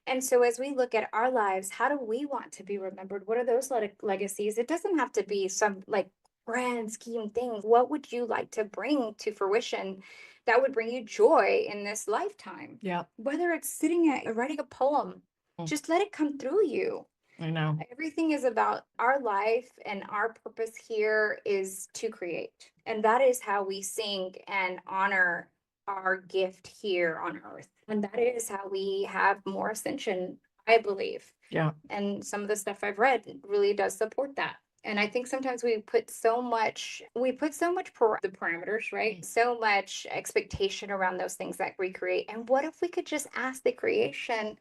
And so as we look at our lives, how do we want to be remembered? What are those legacies? It doesn't have to be some like grand scheme thing. What would you like to bring to fruition that would bring you joy in this lifetime? Yeah. Whether it's sitting at writing a poem, just let it come through you. I know. Everything is about our life, and our purpose here is to create. And that is how we sing and honor our gift here on earth. And that is how we have more ascension, I believe. Yeah. And some of the stuff I've read really does support that. And I think sometimes we put so much the parameters, right? So much expectation around those things that we create. And what if we could just ask the creation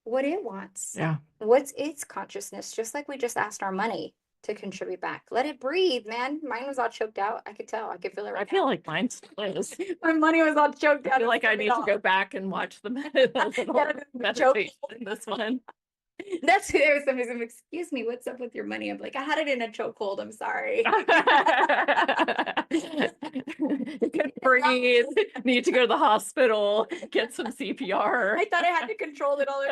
what it wants? Yeah. What's its consciousness? Just like we just asked our money to contribute back. Let it breathe, man. Mine was all choked out. I could tell. I could feel it right now. I feel like mine still is. My money was all choked out. I feel like I need to go back and watch the meditation in this one. That's there was somebody said, excuse me, what's up with your money? I'm like, I had it in a chokehold. I'm sorry. You can breathe. Need to go to the hospital. Get some CPR. I thought I had to control it all.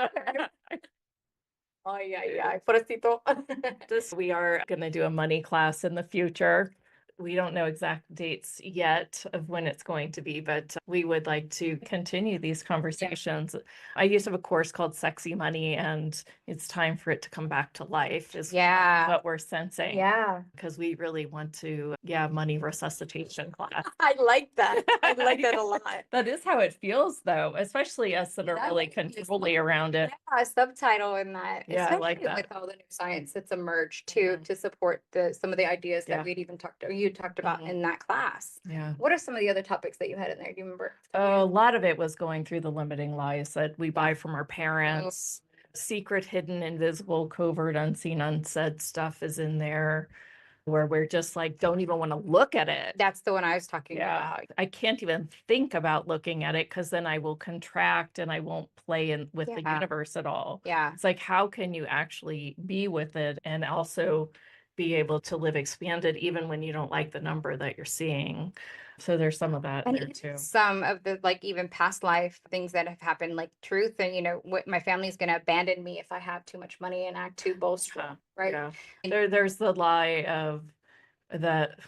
Oh yeah, pobrecito. We are going to do a money class in the future. We don't know exact dates yet of when it's going to be, but we would like to continue these conversations. I used to have a course called Sexy Money, and it's time for it to come back to life is what we're sensing. Yeah. Because we really want to, money resuscitation class. I like that. I like that a lot. That is how it feels though, especially us that are really controlling around it. Yeah, a subtitle in that. Yeah, I like that. With all the new science that's emerged to support some of the ideas that we'd even talked about in that class. Yeah. What are some of the other topics that you had in there? Do you remember? A lot of it was going through the limiting lies that we buy from our parents. Secret, hidden, invisible, covert, unseen, unsaid stuff is in there where we're just like, don't even want to look at it. That's the one I was talking about. I can't even think about looking at it because then I will contract and I won't play with the universe at all. Yeah. It's like, how can you actually be with it and also be able to live expanded even when you don't like the number that you're seeing? So there's some of that in there too. Some of the even past life things that have happened, like truth, and what my family's going to abandon me if I have too much money and act too boastful, right? Yeah. There's the lie of that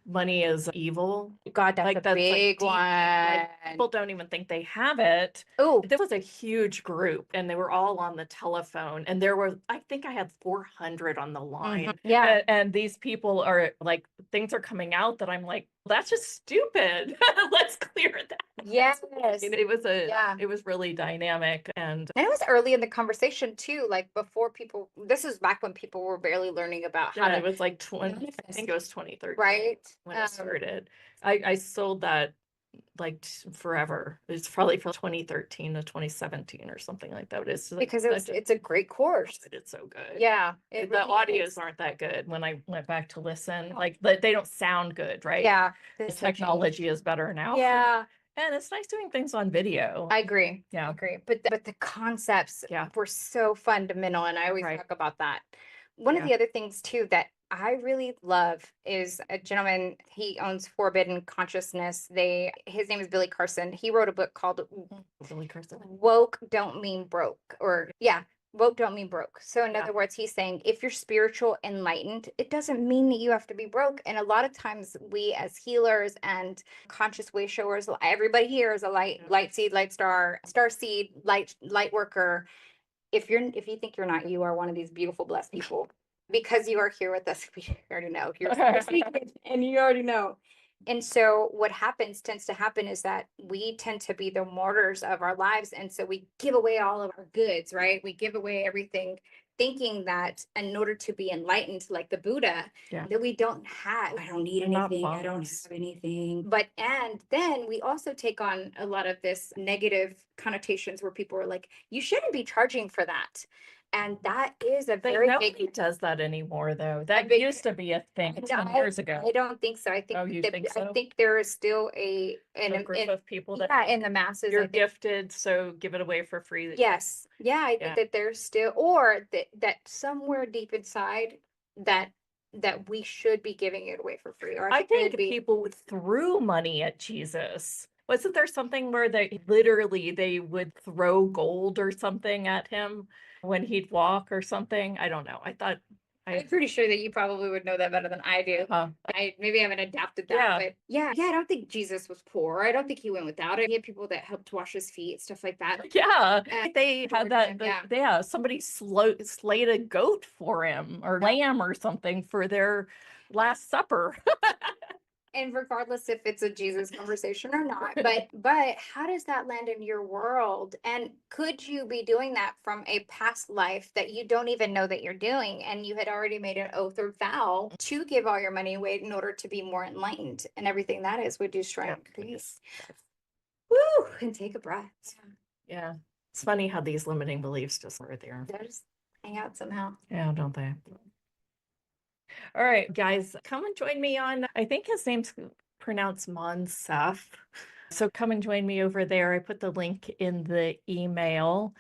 money is evil. God, that's a That's big deep. Like, one. people don't even think they have it. Oh, There was a huge group and they were all on the telephone, and there were, I think I had 400 on the line. yeah. And these people are like, things are coming out that I'm like, that's just stupid. Let's clear that. Yes. It was really dynamic. And it was early in the conversation too, like before people, this is back when people were barely learning about how yeah, to it was like I think manifest, it was 2013 right? when it started. I sold that like forever. It's probably from 2013 to 2017 or something like that. It's like Because it's a great course. it's so good. Yeah. The really audios is. aren't that good when I went back to listen. Like they don't sound good, right? Yeah. The technology is better now. Yeah. And it's nice doing things on video. I agree. Yeah. I agree. But the concepts were so fundamental, and I always talk about that. One of the other things too that I really love is a gentleman, he owns Forbidden Consciousness. His name is Billy Carson. He wrote a book called Billy Carson. Woke Don't Mean Broke, or woke don't mean broke. So in other words, he's saying if you're spiritual enlightened, it doesn't mean that you have to be broke. And a lot of times we as healers and conscious way showers, everybody here is a light seed, light star, star seed, light worker. If you think you're not, you are one of these beautiful blessed people, because you are here with us. We already know you're and you already know. And so what tends to happen is that we tend to be the martyrs of our lives. And so we give away all of our goods, right? We give away everything, thinking that in order to be enlightened, like the Buddha, that we don't have, I don't need anything, I don't have anything. And then we also take on a lot of this negative connotations where people are like, you shouldn't be charging for that. And that is a very nobody does that anymore, though. That used to be a thing 10 years ago. I don't think so. I think you think so? I think there is still a group of people that in the masses. You're gifted, so give it away for free. Yes. Yeah, I think that there's still, or that somewhere deep inside that we should be giving it away for free. Or I think people threw money at Jesus. Wasn't there something where they would throw gold or something at him when he'd walk or something? I don't know. I'm pretty sure that you probably would know that better than I do. I maybe haven't adapted that, but I don't think Jesus was poor. I don't think he went without it. He had people that helped wash his feet, stuff like that. Yeah, they had that. Somebody slayed a goat for him, or lamb or something, for their Last Supper. And regardless if it's a Jesus conversation or not, but how does that land in your world? And could you be doing that from a past life that you don't even know that you're doing, and you had already made an oath or vow to give all your money away in order to be more enlightened, and everything that is would destroy peace. Woo! And take a breath. Yeah, it's funny how these limiting beliefs just are there. They just hang out somehow. Yeah, don't they? All right, guys, come and join me on, I think his name's pronounced Monsef. So come and join me over there. I put the link in the email.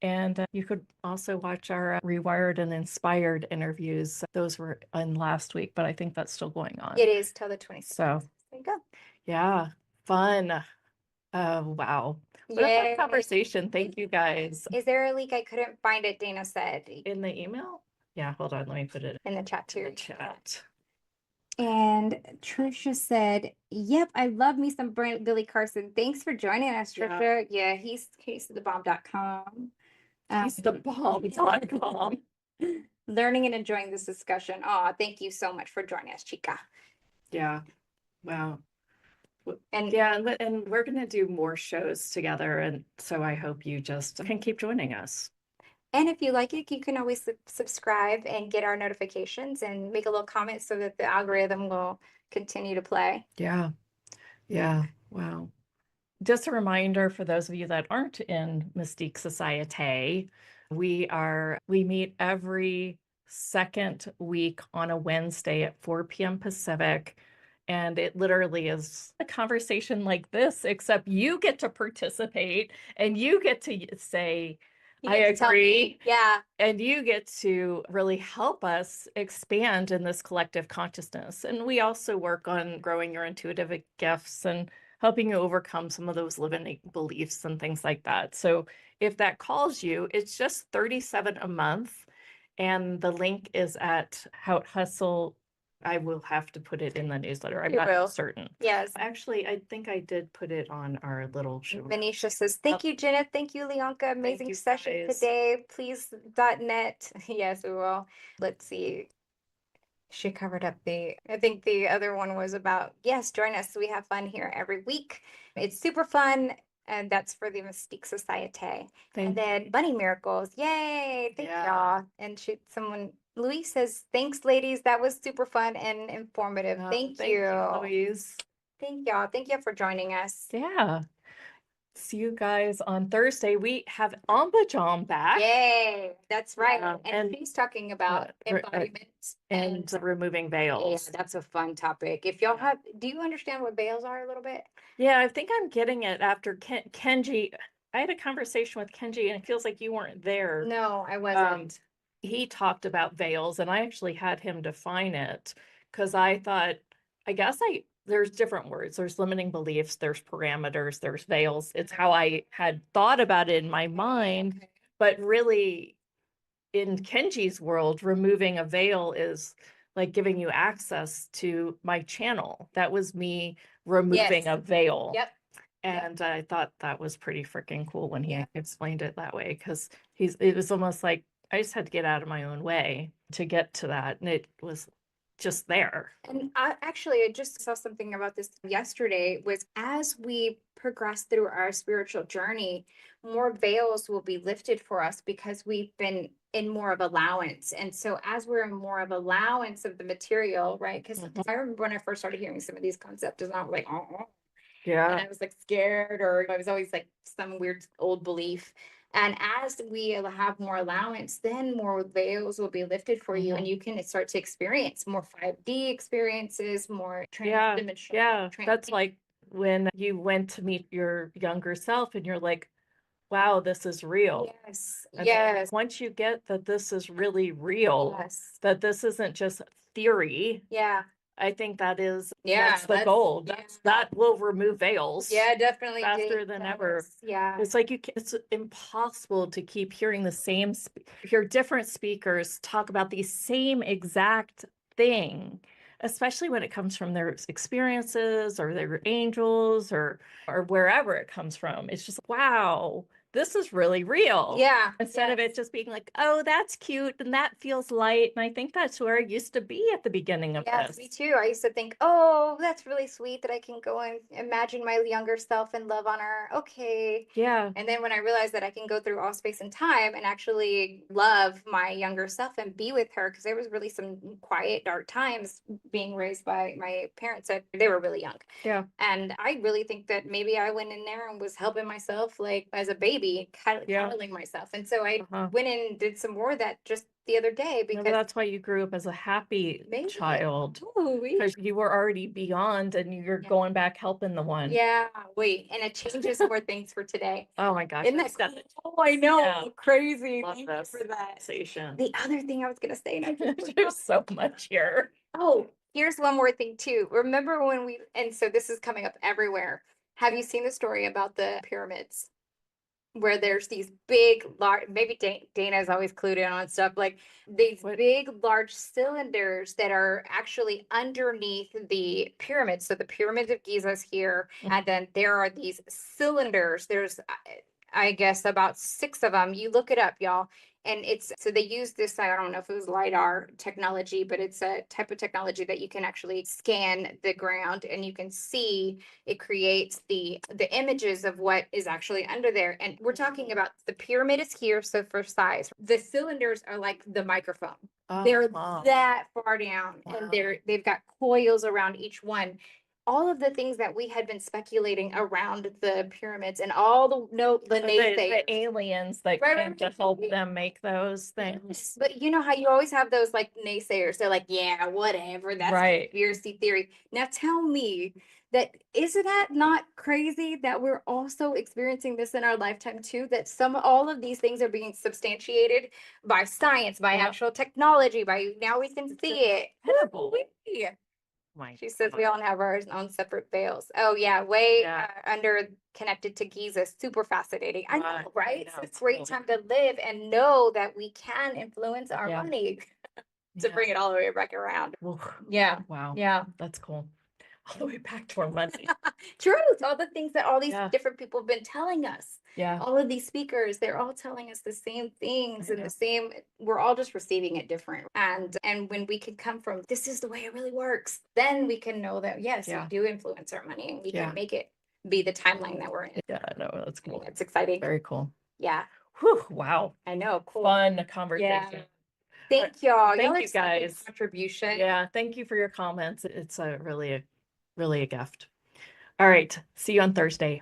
And you could also watch our Rewired and Inspired interviews. Those were on last week, but I think that's still going on. It is till the 26th. So there you go. Yeah, fun. Wow. What a fun conversation. Thank you, guys. Is there a link? I couldn't find it, Dana said. In the email? Yeah, hold on. Let me put it in the chat too. Chat. And Trisha said, yep, I love me some Billy Carson. Thanks for joining us, Trisha. Yeah, he's thebomb.com. He's thebomb.com. Learning and enjoying this discussion. Oh, thank you so much for joining us, Chica. Yeah. Wow. And we're going to do more shows together. And so I hope you just can keep joining us. And if you like it, you can always subscribe and get our notifications and make a little comment so that the algorithm will continue to play. Yeah. Yeah. Wow. Just a reminder for those of you that aren't in Mystique Société, we meet every second week on a Wednesday at 4 p.m. Pacific. And it literally is a conversation like this, except you get to participate and you get to say, I agree. Yeah. And you get to really help us expand in this collective consciousness. And we also work on growing your intuitive gifts and helping you overcome some of those limiting beliefs and things like that. So if that calls you, it's just $37 a month. And the link is at I will have to put it in the newsletter. I'm You not will. certain. Yes. Actually, I think I did put it on our little show. Manisha says, thank you, Jeneth. Thank you, Lyanca. Amazing you, session guys. today. Please.net. Yes, we will. Let's see. She covered up I think the other one was about, yes, join us. We have fun here every week. It's super fun. And that's for the Mystique Société. And then Bunny Miracles. Yay. Thank y'all. And Louise says, thanks, ladies. That was super fun and informative. Thank you. Louise. Thank y'all. Thank you for joining us. Yeah. See you guys on Thursday. We have Ambajam back. Yay. That's right. And she's talking about embodiment and removing veils. Yeah, that's a fun topic. If y'all do you understand what veils are a little bit? Yeah, I think I'm getting it after Kenji. I had a conversation with Kenji and it feels like you weren't there. No, I wasn't. He talked about veils and I actually had him define it because I thought, there's different words. There's limiting beliefs, there's parameters, there's veils. It's how I had thought about it in my mind, but really in Kenji's world, removing a veil is like giving you access to my channel. That was me removing a veil. Yep. And I thought that was pretty freaking cool when he explained it that way, because it was almost like I just had to get out of my own way to get to that. And it was just there. And I just saw something about this yesterday, was as we progress through our spiritual journey, more veils will be lifted for us because we've been in more of allowance. And so as we're in more of allowance of the material, right? Because I remember when I first started hearing some of these concepts, it's not like, yeah. And I was like scared, or I was always like some weird old belief. And as we have more allowance, then more veils will be lifted for you, and you can start to experience more 5D experiences, more transdimensional. Yeah, that's like when you went to meet your younger self and you're like, wow, this is real. Yes. And yes. Once you get that this is really real, that this isn't just theory. Yeah. I think that's the goal. That will remove veils. Yeah, definitely. Faster than ever. Yeah. It's like it's impossible to keep hearing the same, hear different speakers talk about the same exact thing, especially when it comes from their experiences or their angels or wherever it comes from. It's just, wow, this is really real. Yeah. Instead of it just being like, oh, that's cute and that feels light. And I think that's where I used to be at the beginning of this. Me too. I used to think, oh, that's really sweet that I can go and imagine my younger self and love on her. Okay. Yeah. And then when I realized that I can go through all space and time and actually love my younger self and be with her, because there was really some quiet, dark times being raised by my parents. They were really young. Yeah. And I really think that maybe I went in there and was helping myself like as a baby, cuddling myself. And so I went in and did some more of that just the other day, because that's why you grew up as a happy child, because you were already beyond and you're going back helping the one. Yeah, wait, and it changes more things for today. Oh my gosh. Isn't that cool? Oh, I know. Yeah. Crazy. Love Thank this you for that. conversation. The other thing I was gonna say, and I just there's so much here. Oh, here's one more thing too. Remember when so this is coming up everywhere. Have you seen the story about the pyramids? Where there's these big, large, maybe Dana is always clued in on stuff, like these big, large cylinders that are actually underneath the pyramids. So the Pyramid of Giza is here, and then there are these cylinders. There's, I guess, about 6 of them. You look it up, y'all. And so they use this, I don't know if it was LiDAR technology, but it's a type of technology that you can actually scan the ground and you can see it creates the images of what is actually under there. And we're talking about the pyramid is here. So for size, the cylinders are like the microphone. They're that far down, and they've got coils around each one. All of the things that we had been speculating around the pyramids and all the naysayers. The aliens that came to help them make those things. But you know how you always have those like naysayers. They're like, yeah, whatever. That's conspiracy theory. Now tell me isn't that not crazy that we're also experiencing this in our lifetime too? That all of these things are being substantiated by science, by actual technology, now we can see it. Incredible. She says we all have our own separate veils. Oh yeah, under connected to Giza. Super fascinating. I know, right? It's a great time to live and know that we can influence our money. to bring it all the way back around. Oof. Yeah. Wow. Yeah. That's cool. All the way back to our money. Truth. All the things that all these Yeah. different people have been telling us. Yeah. All of these speakers, they're all telling us the same things and the same, we're all just receiving it different. And when we can come from, this is the way it really works, then we can know that, yes, we do influence our money and we can make it be the timeline that we're in. Yeah, no, that's cool. It's exciting. Very cool. Yeah. Whew, wow. I know. Cool. Fun conversation. Yeah. Thank y'all. Thank Y'all you guys. Contribution. Yeah, thank you for your comments. It's really a gift. All right. See you on Thursday.